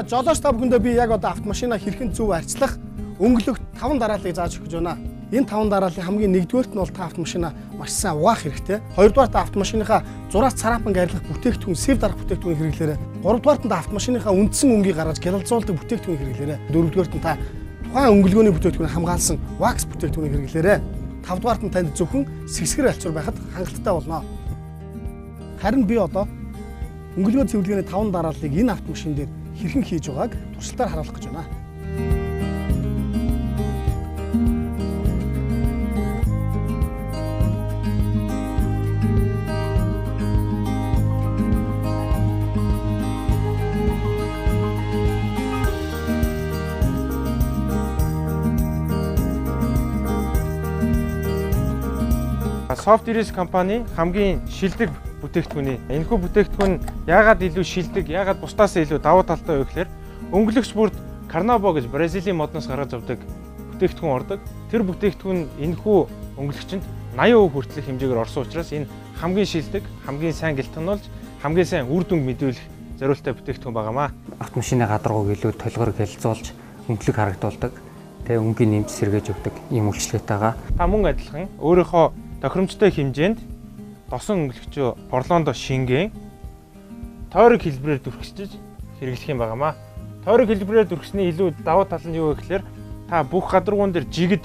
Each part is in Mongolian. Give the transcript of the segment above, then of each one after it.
Жолооч та бүхэндээ би яг одоо автомашина хэрхэн зөв арчлах өнгөлөгт 5 дарааллыг зааж өгч байна. Энэ 5 дарааллын хамгийн нэгдүгээрт нь бол та автомашина маш сайн угаах хэрэгтэй. Хоёрдугаар та автомашиныхаа зураас царапан гаргах бүтээгдэхүүн, сев дарах бүтээгдэхүүн хэрэглээрэй. Гуравдугаарт нь та автомашиныхаа үндсэн өнгийг гаргаж гялалзуулдаг бүтээгдэхүүн хэрэглээрэй. Дөрөвдүгээрт нь та тухайн өнгөлгөөний бүтээгдэхүүнийг хамгаалсан вакс бүтээгдэхүүнийг хэрэглээрэй. Тавдугаарт нь танд зөвхөн сэсгэр альцуур байхад хангалттай болно. Харин би одоо өнгөлгөө цэвэрлэгээний 5 дарааллыг энэ автомашин дээр хэрхэн хийж байгааг туршилтаар харуулах гэж байна. Soft Iris компани хамгийн шилдэг бүтээгдэхүүний. Энэхүү бүтээгдэхүүн яагаад илүү шилдэг, яагаад бусдаас илүү давуу талтай вэ гэхээр өнгөлөгч бүрд Carnauba гэж Бразилийн модноос гаргаж авдаг бүтээгдэхүүн ордог. Тэр бүтээгдэхүүн энэхүү өнгөлөгчөнд 80% хүртэлх хэмжээгээр орсон учраас энэ хамгийн шилдэг, хамгийн сайн гэлтгэнүүлж, хамгийн сайн үр дүнг мэдүүлэх зориултай бүтээгдэхүүн байгаамаа. Автомашины гадаргууг илүү толгоор гэлцүүлж өнгөлөг харагдуулдаг. Тэгээ өнгийн нэмж сэргээж өгдөг ийм үйлчлэгтэй байгаа. Та мөн адилхан өөрийнхөө тохиромжтой хэмжээнд досон өнгөлөгчөө порлоондо шингэн тойрог хэлбэрээр дүрхсэж хэрэглэх юм байгаамаа. Тойрог хэлбэрээр дүрхсний илүү давуу тал нь юу вэ гэхээр та бүх гадаргуун дээр жигд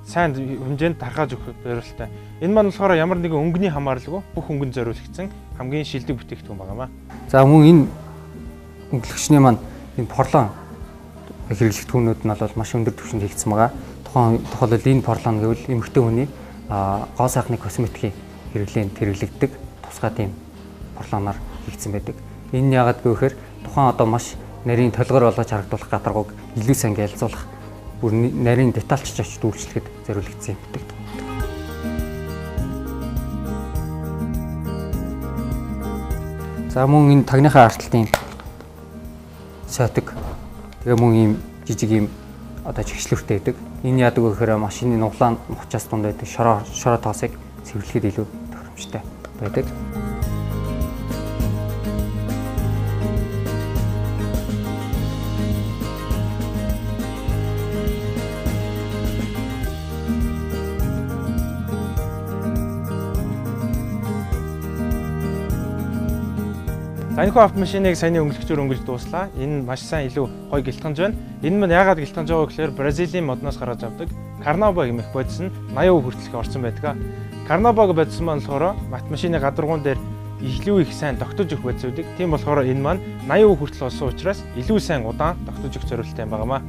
сайн хэмжээнд тархаж өгөх зорилттой. Энэ маань болохоор ямар нэгэн өнгөний хамааралгүй бүх өнгөнд зориулагдсан хамгийн шилдэг бүтээгдэхүүн байгаамаа. За мөн энэ өнгөлөгчний маань энэ порлон хэрэглэгдэхүүнүүд нь бол маш өндөр түвшинд хийгдсэн байгаа. Тухайлбал энэ порлон гэвэл эмэгтэй хүний гоо сайхны косметикийн хэрэглээнд хэрэглэгддэг тусгай тийм порлоноор хийгдсэн байдаг. Энэ яагаад гэвэл тухайн одоо маш нарийн толгоор болгож харагдуулах гадаргууг илүү сайн гялзуулах, бүр нарийн детальчж очиж үйлчлэхэд зориулагдсан юм байдаг. За мөн энэ тагныхаа арталтын сайтаг тэгээ мөн ийм жижиг ийм одоо чигшлүүртэй байдаг. Энэ яадаг вэ гэхээр машины нуглаан мухчаас дунд байдаг шороо тоосыг цэвэрлэхэд илүү тохиромжтой байдаг. За энэхүү автомашиныг саяны өнгөлөгчөөр өнгөлж дууслаа. Энэ маш сайн илүү гоё гэлтгэнж байна. Энэ мань яагаад гэлтгэнж байгаа вэ гэхээр Бразилийн модноос гаргаж авдаг Carnauba гэмэх бодис нь 80% хүртэлх орсон байдаг. Carnauba бодис маань болохоор автомашины гадаргуун дээр илүү их сайн тогтож өгөх бодис үүдэг. Тийм болохоор энэ маань 80% хүртэл олсон учраас илүү сайн удаан тогтож өгөх зорилттой юм байгаамаа.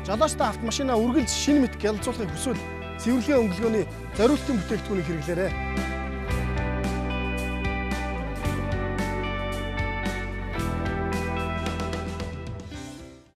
Жолоочтой автомашина үргэлж шинэ мэт гялалзуулахыг хүсвэл цэвэрлэгээ өнгөлгөөний зориултын бүтээгдэхүүнийг хэрэглээрэй.